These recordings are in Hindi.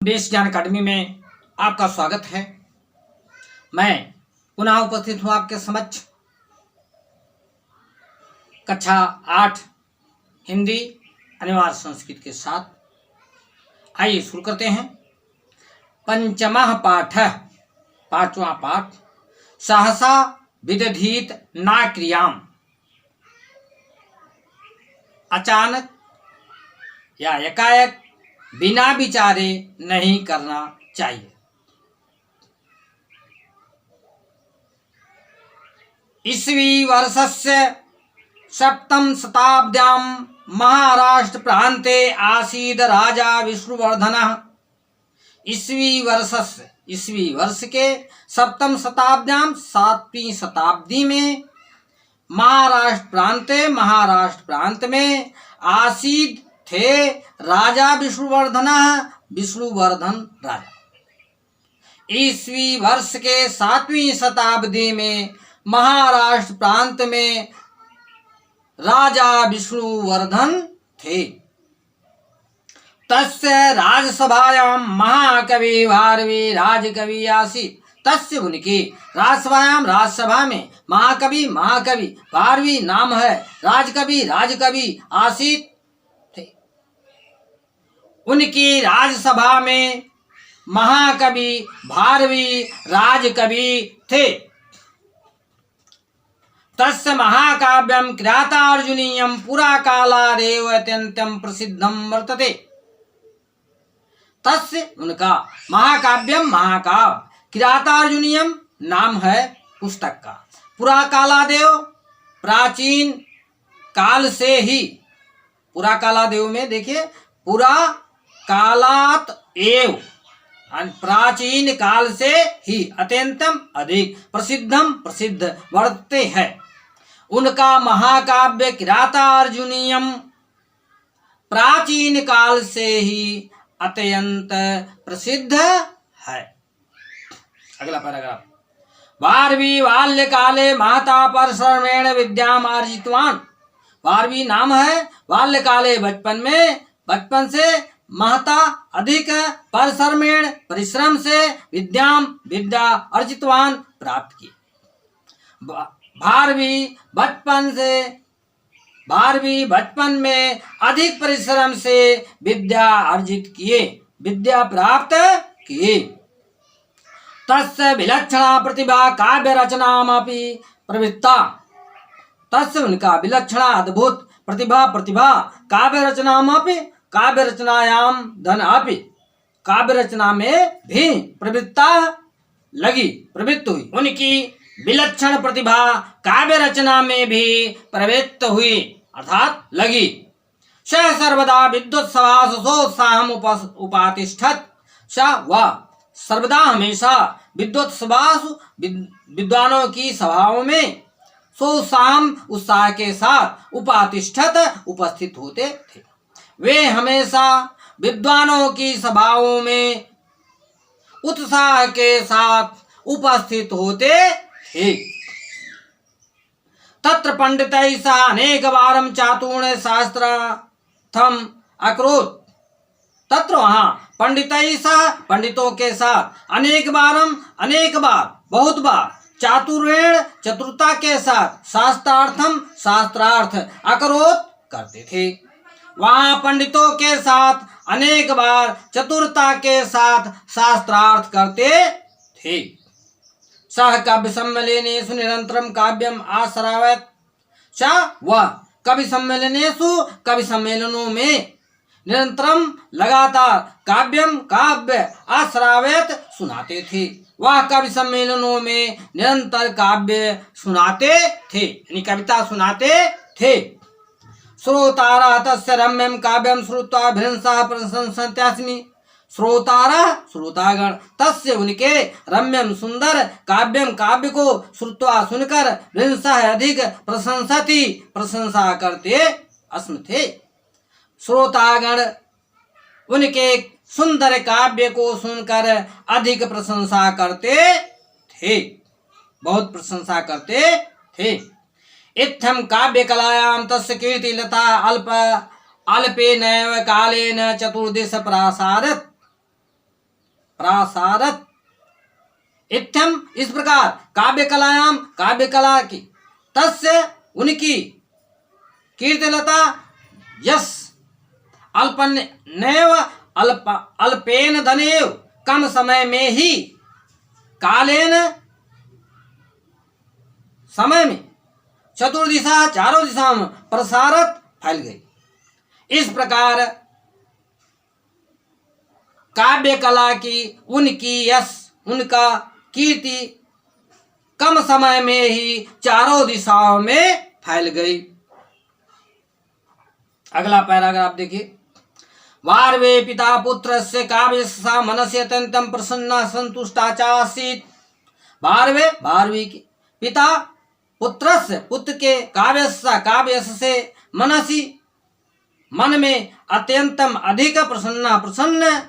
बेस ज्ञान अकादमी में आपका स्वागत है। मैं पुनः उपस्थित हूँ आपके समक्ष कक्षा 8 हिंदी अनिवार्य संस्कृत के साथ। आइए शुरू करते हैं। पंचमः पाठः, पांचवा पाठ। सहसा विदधीत ना क्रियाम, अचानक या एकाएक बिना विचारे नहीं करना चाहिए। ईस्वी वर्षस्य सप्तम शताब्द्यां महाराष्ट्र प्रान्ते आसीद राजा विष्णुवर्धनः। ईस्वी वर्ष के सप्तम शताब्द्यां, 7वीं शताब्दी में महाराष्ट्र प्रांत में आसीद थे राजा विष्णुवर्धन राजा। ईस्वी वर्ष के 7वीं शताब्दी में महाराष्ट्र प्रांत में राजा विष्णुवर्धन थे। तस्य राजसभायां महाकवि भारवी राजकवि आसीत्। तस्य उनकी राजसभा में महाकवि भारवी नाम है, राजकवि आसीत् थे। उनकी राजसभा में महाकवि भारवी राजकवि थे। तस्य महाकाव्यं किरातार्जुनीयं पुराकालादेव अत्यन्तं प्रसिद्धं वर्तते। तस्य उनका महाकाव्य किरातार्जुनीयम नाम है पुस्तक का। पुराकालादेव, प्राचीन काल से ही, पुराकालादेव में देखिए, पुरा कालात एव, प्राचीन काल से ही, अत्यंतम अधिक, प्रसिद्ध वर्तते है। उनका महाकाव्य किरातार्जुनीयम प्राचीन काल से ही अत्यंत प्रसिद्ध है। अगला पैराग्राफ। भारवी बाल्यकाले महता परिश्रमेण विद्याम अर्जितवान। भारवी नाम है, बाल्यकाले बचपन से महता अधिक परिश्रम से विद्या अर्जितवान प्राप्त की। भारवी बचपन में अधिक परिश्रम से विद्या प्राप्त किए। तस्य विलक्षणा प्रतिभा काव्य रचनामपि प्रवृत्ता। तस्य उनका विलक्षणा अद्भुत प्रतिभा काव्य रचनायाम धन अपि, काव्य रचना में भी प्रवृत्त हुई। उनकी विलक्षण प्रतिभा काव्य रचना में भी प्रवृत्त हुई अर्थात लगी। स सर्वदा विद्वत्सभासु सोत्साहम् उपातिष्ठत्। वह सर्वदा हमेशा विद्वानों की सभाओं में सोत्साहम् उत्साह के साथ उपस्थित होते थे। वे हमेशा विद्वानों की सभाओं में उत्साह के साथ उपस्थित होते थे। तत्र पंडितैः सह अनेकवारं चातुर्य शास्त्रार्थम् अकरोत्। तत्र वहाँ पंडितों के साथ अनेक बार बहुत बार चतुरता के साथ शास्त्रार्थ अकरोत् करते थे। वहाँ पंडितों के साथ अनेक बार चतुरता के साथ शास्त्रार्थ करते थे। सह काव्य सम्मेलनेषु निरंतरं काव्यम आश्रावयत्। वह कवि सम्मेलनों में निरंतरम लगातार काव्य आश्रावयत् सुनाते थे। वह कवि सम्मेलनों में निरंतर काव्य सुनाते थे, यानी कविता सुनाते थे। श्रोतारः तस्य रम्यं काव्यं श्रुत्वा भृंसः प्रशंसन्त्यास्मि। श्रोतागण तस्य उनके रम्यम सुंदर काव्य को श्रुत्वा सुनकर भृंसः अधिक प्रशंसा करते अस्म थे। श्रोतागण उनके सुंदर काव्य को सुनकर अधिक प्रशंसा करते थे, बहुत प्रशंसा करते थे। इत्थं काव्य कलायां तस्य कीर्ति लता अल्पेनैव कालेन चतुर्दिश प्रासादत्। प्रासारत इत्यम, इस प्रकार काव्य कलायाम, काव्य कला की तस्य उनकी कीर्तिलता यश अल्पनेव अल्पेन धनेव कम समय में ही कालेन समय में चतुर्दिशा चारों दिशाओं में प्रसारत फैल गई। इस प्रकार काव्य कला की उनकी यश, उनका कीर्ति कम समय में ही चारों दिशाओं में फैल गई। अगला पैराग्राफ देखिए। वार्वे पिता पुत्रस्य काव्यस्य मनसि अत्यन्तं प्रसन्ना सन्तुष्टा चासीत्। वार्वे, वार्वी की पिता पुत्रस्य, पुत्र के काव्यस्य, काव्यस्य से मनसि, मन में अत्यंतम अधिक प्रसन्ना, प्रसन्न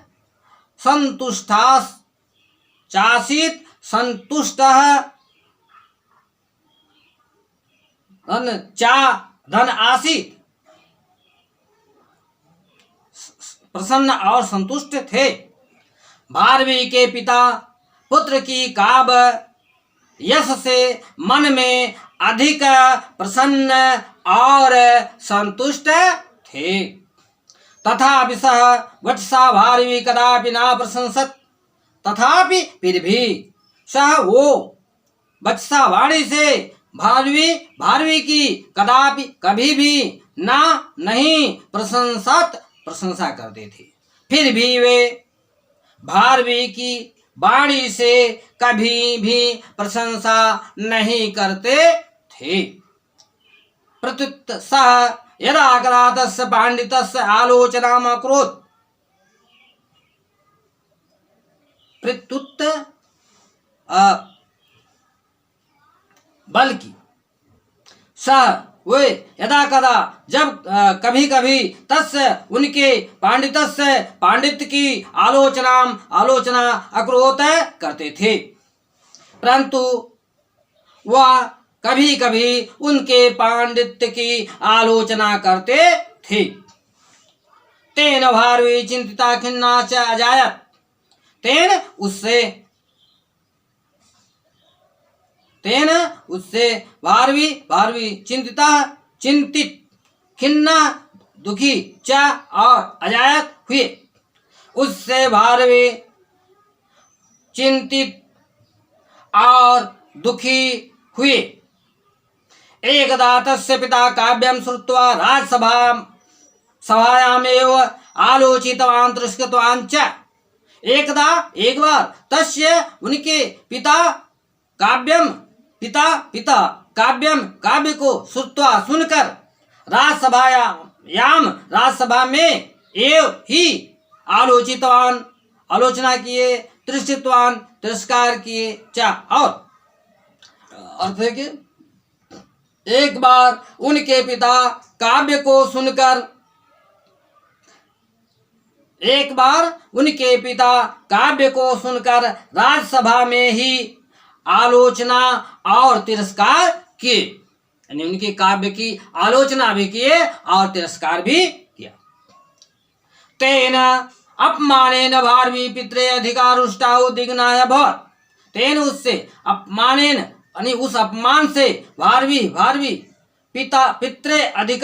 संतुष्टा चासीत, संतुष्टः धन आसीत, प्रसन्न और संतुष्ट थे। भारवी के पिता पुत्र की काव्य यश से मन में अधिक प्रसन्न और संतुष्ट थे। तथापि सह वत्सा भारवी कदापि न प्रशंसत, तथापि फिर भी सह वो वत्सा वाणी से भारवी की कदापि कभी भी ना नहीं प्रशंसत, प्रशंसा करते थे। फिर भी वे भारवी की वाणी से कभी भी प्रशंसा नहीं करते थे। प्रत्युत सह यदा कदा तस्य पांडितस्य आलोचनाम अकरोत्। प्रत्युत बल्कि सह वे यदा कदा जब कभी कभी तस्य उनके पांडितस्य पांडित्य की आलोचना अकरोत करते थे, परंतु वह कभी कभी उनके पांडित्य की आलोचना करते थे। तेन भारवी चिंतिता खिन्ना च अजायत। तेन उससे भारवी चिंतित खिन्ना दुखी च और अजायत हुए, उससे भारवी चिंतित और दुखी हुए। एकदा तस्य पिता काव्यं श्रुत्वा सभायामेव आलोचितवान् तिरस्कृतवान् च। एकदा एक बार तस्य उनके पिता काव्यं काव्य को श्रुत्वा सुनकर राजसभा में एव ही आलोचितवान आलोचना किए, तिरस्कृतवान तिरस्कार किए च। और अर्थ है कि एक बार उनके पिता काव्य को सुनकर राजसभा में ही आलोचना और तिरस्कार किए, यानी उनके काव्य की आलोचना भी किए और तिरस्कार भी किया। तेन अपमानेन भारवी पित्रे अधिकारुष्टा उद्विग्नाय अभवत्। तेन उससे अपमानेन, यानी उस अपमान से भारवी पित्रे अधिक,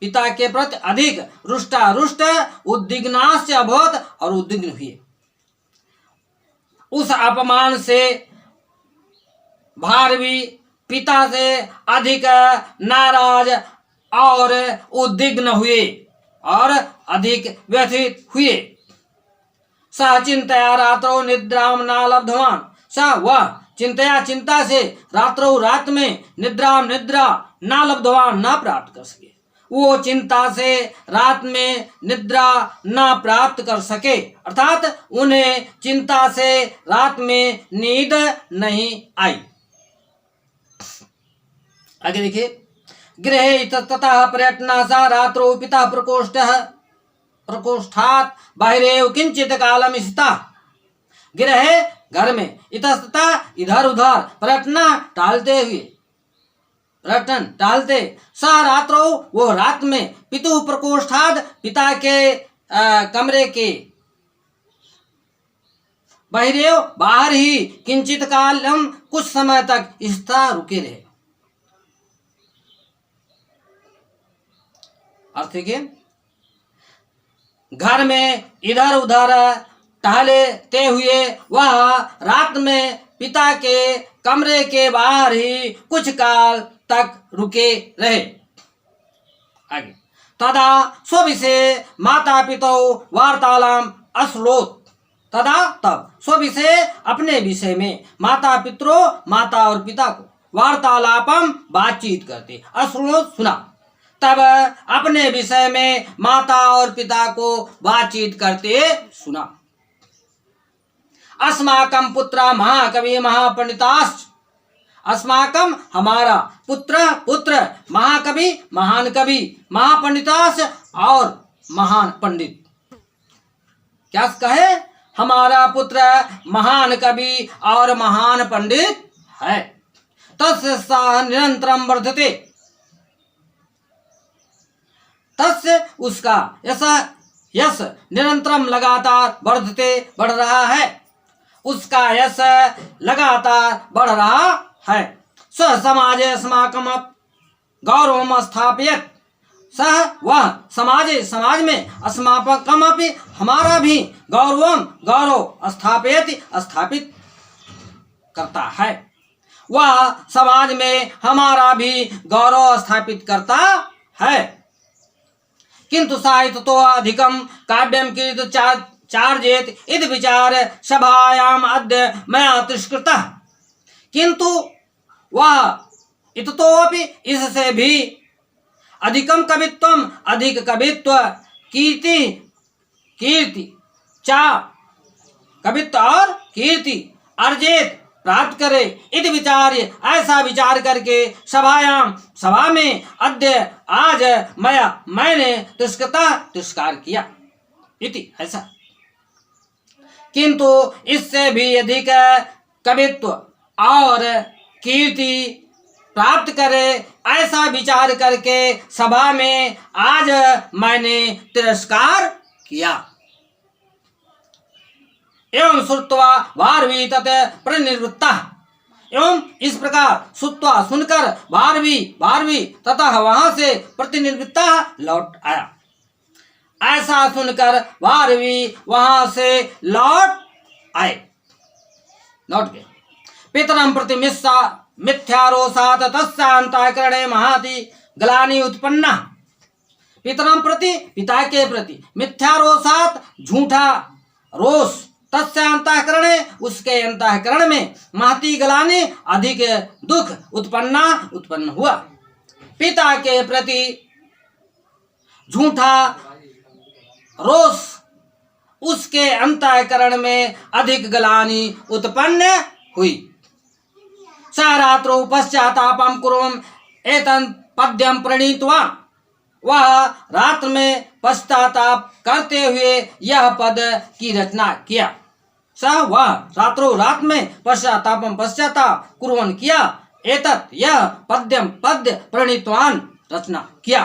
पिता के प्रति अधिक रुष्ट उद्विग्नाश्च अभवत्, और उद्विग्न हुए। उस अपमान से भारवी पिता से अधिक नाराज और उद्विग्न हुए और अधिक व्यथित हुए। सह चिंतया रात्रौ निद्रां न लब्धवान्। सह वह चिंता से रात में निद्रा न लब्धवान्, न प्राप्त कर सके। वो चिंता से रात में निद्रा न प्राप्त कर सके, अर्थात उन्हें चिंता से रात में नींद नहीं आई। आगे देखिए। गृहे ततः पर्यटनासा रात्रौ पिता प्रकोष्ठात् बाहिरेव किंचित कालम स्थितः। गृहे घर में, इतस्ततः इधर उधर पर्यटन टालते सा रात्रो वो रात में पितु प्रकोष्ठाद पिता के कमरे के बहिरेव बाहर ही किंचित कालम कुछ समय तक स्थिर रुके रहे। अर्थ है कि घर में इधर उधर टहलते हुए वह रात में पिता के कमरे के बाहर ही कुछ काल तक रुके रहे। आगे तदा स्वविषय माता पिता वार्तालाम अश्लोत। तदा तब स्वविषय अपने विषय में माता पितरों माता और पिता को वार्तालापम बातचीत करते अश्लोत सुना। तब अपने विषय में माता और पिता को बातचीत करते सुना। अस्माकं पुत्र महाकवि महापंडिताश्च। अस्माकं हमारा पुत्र महाकवि महान कवि महापंडिताश्च और महान पंडित। क्या कहे? हमारा पुत्र महान कवि और महान पंडित है। तस्य सा निरंतरम वर्धते। तस्य उसका यश निरंतरम लगातार वर्धते बढ़ रहा है। उसका यश लगातार बढ़ रहा है। सह समाजे अस्माकम गौरवम स्थापियत। सह वह समाज में अस्माकम हमारा भी गौरव स्थापित करता है। वह समाज में हमारा भी गौरव स्थापित करता है। किंतु साहित्य तो अधिकम काव्यम कीर्त चार्जेत इद विचार सभायाम अद्य मया तिरस्कृतः। किंतु वह इततोपि इससे भी अधिकम कवित्वम अधिक कवित्व कीर्ति कवित्व और कीर्ति अर्जित प्राप्त करे। इति विचार ऐसा विचार करके सभा में अद्य आज मैंने तिरस्कार किया। इति ऐसा। किंतु इससे भी अधिक कवित्व और कीर्ति प्राप्त करे ऐसा विचार करके सभा में आज मैंने तिरस्कार किया। एवं श्रुत्वा भारवी तत् प्रनिवृत्ता। एवं इस प्रकार श्रुत्वा सुनकर भारवी तथा वहां से प्रतिनिवृत्ता लौट आया। ऐसा सुनकर भारवी वहां से लौट गए। पितरम प्रति मिथ्यारोषात् तस्यांतःकरणे महाति ग्लानि उत्पन्ना। पितरम प्रति पिता के प्रति मिथ्यारोषात् झूठा रोष तस्य अंतःकरणे उसके अंतःकरण में महती ग्लानि अधिक दुख उत्पन्न हुआ। पिता के प्रति झूठा रोष उसके अंतःकरण में अधिक ग्लानि उत्पन्न हुई। स रात्रौ पश्चातापं कुर्वन् एतत् पद्यं प्रणीतवान्। वह रात्र में पश्चाताप करते हुए यह पद की रचना किया। वह रात में पश्चाताप कुर्वन् किया। एतत् यह पद्य प्रणीतवान रचना किया।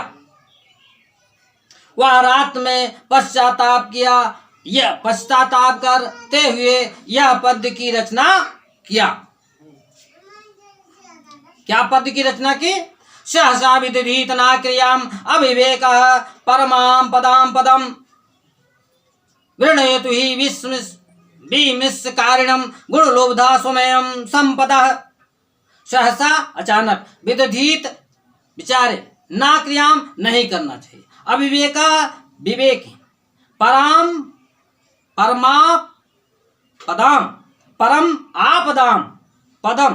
वह रात में पश्चाताप किया। यह पश्चाताप करते हुए यह पद्य की रचना किया। क्या पद्य की रचना की? सहसा विदधीत ना क्रियाम अविवेक परमाम पदम वृणयतु ही विमिष्कारिणम गुणलोब्धा स्वमयम संपदः। सहसा अचानक विदधीत विचारे ना क्रियाम नहीं करना चाहिए। अविवेका विवेक परमा पदाम परम आपदाम पदम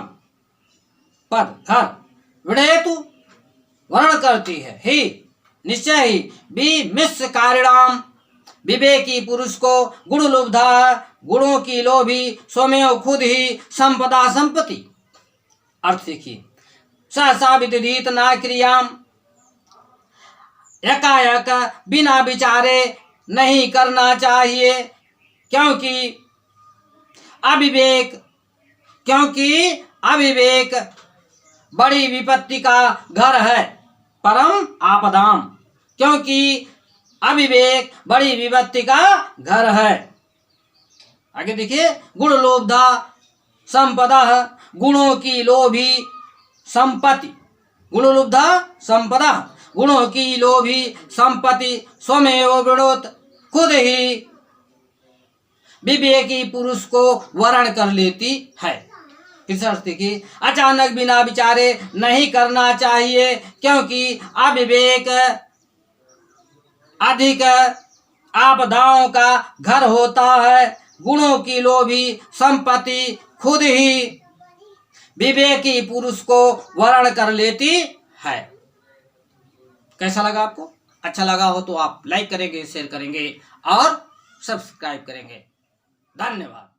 पद घर विड़ेतु वर्ण करती है ही निश्चय ही विमिष्कारिणाम विवेकी पुरुष को गुण लोब्धा गुणों की लोभी स्वमेव खुद ही संपदा संपत्ति। अर्थ देखिए। सहसा विदित ना क्रियाम एकाएक बिना विचारे नहीं करना चाहिए क्योंकि अविवेक बड़ी विपत्ति का घर है। परम आपदाम क्योंकि अविवेक बड़ी विपत्ति का घर है। आगे देखिए, गुण लोभधा संपदा, गुणों की लोभी संपत्ति, गुण लुब्धा संपदा, गुणों की लोभी संपत्ति स्वमेव विड़ोत, खुद ही विवेकी पुरुष को वरण कर लेती है। फिर से अर्थ देखिए, अचानक बिना विचारे नहीं करना चाहिए, क्योंकि अविवेक अधिक आपदाओं का घर होता है। गुणों की लोभी संपत्ति खुद ही विवेकी पुरुष को वर्ण कर लेती है। कैसा लगा आपको? अच्छा लगा हो तो आप लाइक करेंगे, शेयर करेंगे और सब्सक्राइब करेंगे। धन्यवाद।